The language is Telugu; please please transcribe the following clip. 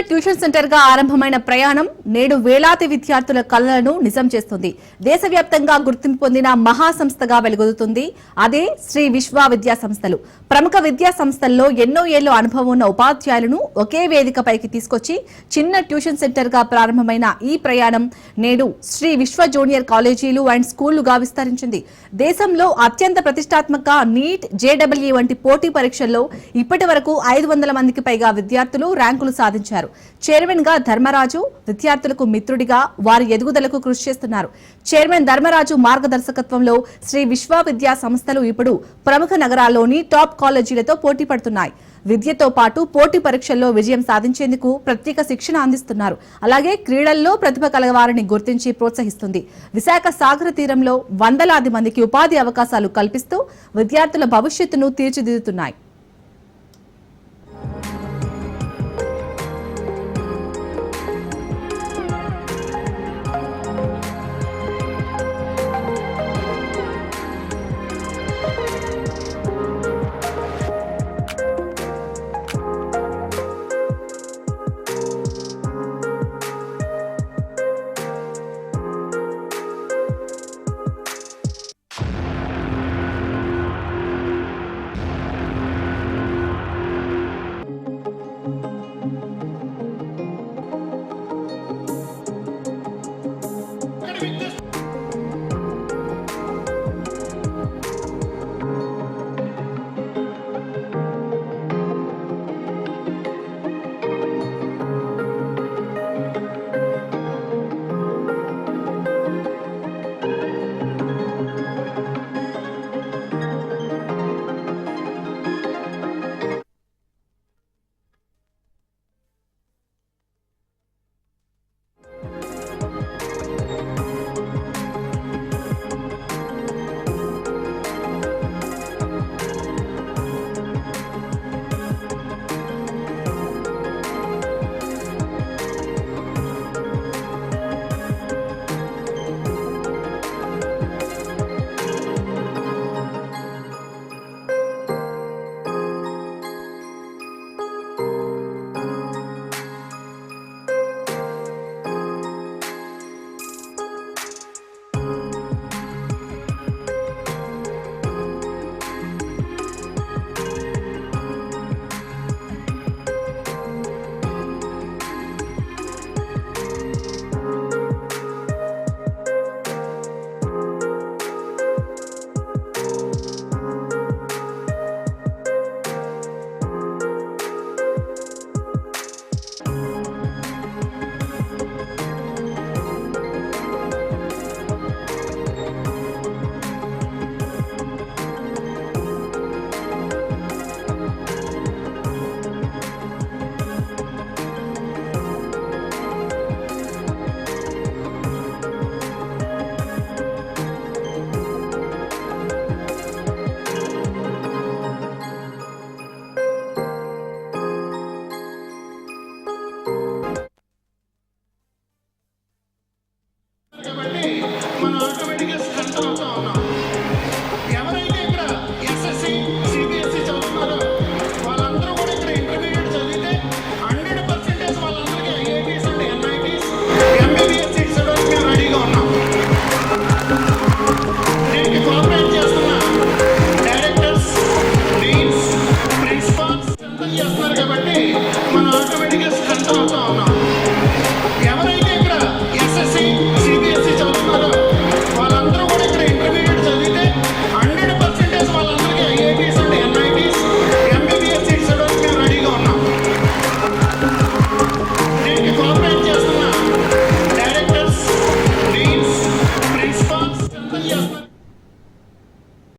ట్యూషన్ సెంటర్ గా ఆరంభమైన ప్రయాణం నేడు వేలాది విద్యార్థుల కలలను నిజం చేస్తుంది. దేశవ్యాప్తంగా గుర్తింపు పొందిన మహా సంస్థగా వెలుగొందుతుంది. అదే శ్రీ విశ్వ విద్యా సంస్థలు. ప్రముఖ విద్యా సంస్థల్లో ఎన్నో ఏళ్ల అనుభవం ఉన్న ఉపాధ్యాయులను ఒకే వేదికపైకి తీసుకొచ్చి చిన్న ట్యూషన్ సెంటర్ గా ప్రారంభమైన ఈ ప్రయాణం నేడు శ్రీ విశ్వ జూనియర్ కాలేజీలు అండ్ స్కూళ్లుగా విస్తరించింది. దేశంలో అత్యంత ప్రతిష్టాత్మక నీట్, జేడబ్ల్యూ వంటి పోటీ పరీక్షల్లో ఇప్పటి వరకు 500 మందికి పైగా విద్యార్థులు ర్యాంకులు సాధించారు. చైర్మన్ గా ధర్మరాజు విద్యార్థులకు మిత్రుడిగా వారి ఎదుగుదలకు కృషి చేస్తున్నారు. చైర్మన్ ధర్మరాజు మార్గదర్శకత్వంలో శ్రీ విశ్వ విద్యా సంస్థలు ఇప్పుడు ప్రముఖ నగరాల్లోని టాప్ కాలేజీలతో పోటీ పడుతున్నాయి. విద్యతో పాటు పోటీ పరీక్షల్లో విజయం సాధించేందుకు ప్రత్యేక శిక్షణ అందిస్తున్నారు. అలాగే క్రీడల్లో ప్రతిభ కలవారిని గుర్తించి ప్రోత్సహిస్తుంది. విశాఖ సాగర తీరంలో వందలాది మందికి ఉపాధి అవకాశాలు కల్పిస్తూ విద్యార్థుల భవిష్యత్తును తీర్చిదిద్దుతున్నాయి.